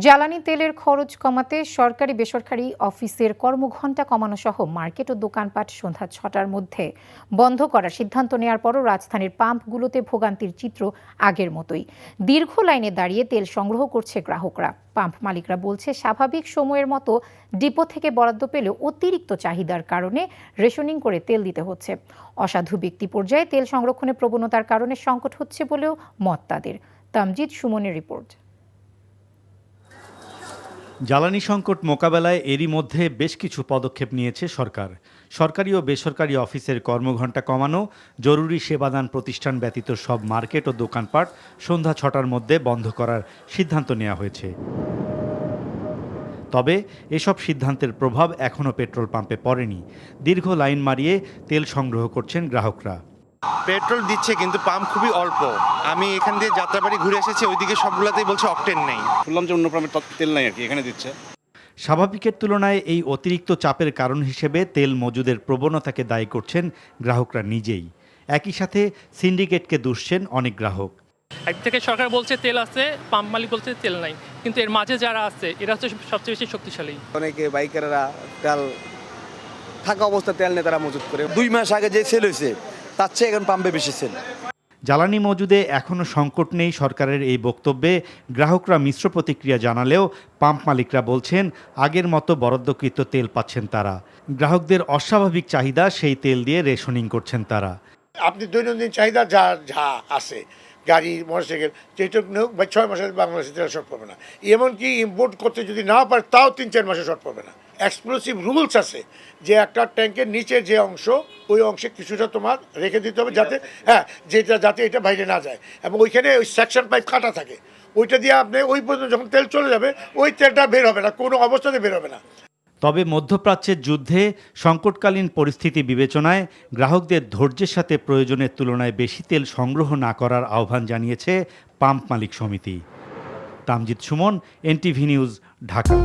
জ্বালানি তেলের খরচ কমাতে সরকারি বেসরকারি অফিসের কর্মঘণ্টা কমানো সহ মার্কেট ও দোকানপাট সন্ধ্যা ৬টার মধ্যে বন্ধ করার সিদ্ধান্ত নেওয়ার পরও রাজধানীর পাম্পগুলোতে ভোগান্তির চিত্র আগের মতোই। দীর্ঘ লাইনে দাঁড়িয়ে তেল সংগ্রহ করছে গ্রাহকরা। পাম্প মালিকরা বলছে, স্বাভাবিক সময়ের মতো ডিপো থেকে বরাদ্দ পেলেও অতিরিক্ত চাহিদার কারণে রেশনিং করে তেল দিতে হচ্ছে। অসাধু ব্যক্তি পর্যায়ে তেল সংরক্ষণের প্রবণতার কারণে সংকট হচ্ছে বলেও মত তাদের। তামজিদ সুমনের রিপোর্ট। জ্বালানি সংকট মোকাবেলায় এরই মধ্যে বেশ কিছু পদক্ষেপ নিয়েছে সরকার। সরকারি ও বেসরকারি অফিসের কর্মঘণ্টা কমানো, জরুরি সেবাদান প্রতিষ্ঠান ব্যতীত সব মার্কেট ও দোকানপাট সন্ধ্যা ৬টার মধ্যে বন্ধ করার সিদ্ধান্ত নেওয়া হয়েছে। তবে এসব সিদ্ধান্তের প্রভাব এখনও পেট্রোল পাম্পে পড়েনি। দীর্ঘ লাইন মারিয়ে তেল সংগ্রহ করছেন গ্রাহকরা। পেট্রোল দিচ্ছে কিন্তু পাম্প খুবই অল্প। আমি এখান দিয়ে যাত্রাবাড়ি ঘুরে এসেছি, ওইদিকে সবগুলোতেই বলছে অকটেন নেই। শুনলাম যে অন্য পাম্পের তেল নাই আর কি, এখানে দিচ্ছে। স্বাভাবিকের তুলনায় এই অতিরিক্ত চাপের কারণ হিসেবে তেল মজুদের প্রবণতাকে দায়ী করছেন গ্রাহকরা নিজেই। একই সাথে সিন্ডিকেটকে দুষছেন অনেক গ্রাহক। এক থেকে সরকার বলছে তেল আছে, পাম্প মালিক বলছে তেল নাই, কিন্তু এর মাঝে যারা আছে এরা হচ্ছে সবচেয়ে বেশি শক্তিশালী। অনেকে বাইকাররা তেল থাকা অবস্থা তেল নিয়ে তারা মজুত করে। 2 মাস আগে যে সেল হয়েছে তার চেয়ে এখন পাম্পে বেশি সেল। জ্বালানি মজুদে এখনও সংকট নেই সরকারের এই বক্তব্যে গ্রাহকরা মিশ্র প্রতিক্রিয়া জানালেও পাম্প মালিকরা বলছেন, আগের মতো বরাদ্দকৃত তেল পাচ্ছেন তারা। গ্রাহকদের অস্বাভাবিক চাহিদা সেই তেল দিয়ে রেশনিং করছেন তারা। আপনি দৈনন্দিন চাহিদা যা আছে, গাড়ি, মোটরসাইকেল, যেটুকু হোক বা 6 মাসের বাংলাদেশে তেল শর্ট পড়বে না। এমনকি ইম্পোর্ট করতে যদি না পারে তাও 3-4 মাসে শর্ট পড়বে না। এক্সক্লুসিভ রুলস আছে যে একটা ট্যাঙ্কের নিচে যে অংশ, ওই অংশে কিছুটা তোমার রেখে দিতে হবে যাতে যাতে এটা বাইরে না যায়, এবং ওইখানে ওই সেকশন পাইপ কাটা থাকে, ওইটা দিয়ে আপনি ওই পর্যন্ত যখন তেল চলে যাবে ওই তেলটা বের হবে না, কোনো অবস্থাতে বের হবে না। তবে মধ্যপ্রাচ্যের যুদ্ধে সংকটকালীন পরিস্থিতি বিবেচনায় গ্রাহকদের ধৈর্যের সাথে প্রয়োজনের তুলনায় বেশি তেল সংগ্রহ না করার আহ্বান জানিয়েছে পাম্প মালিক সমিতি। Tamjid Suman, NTV news, Dhaka.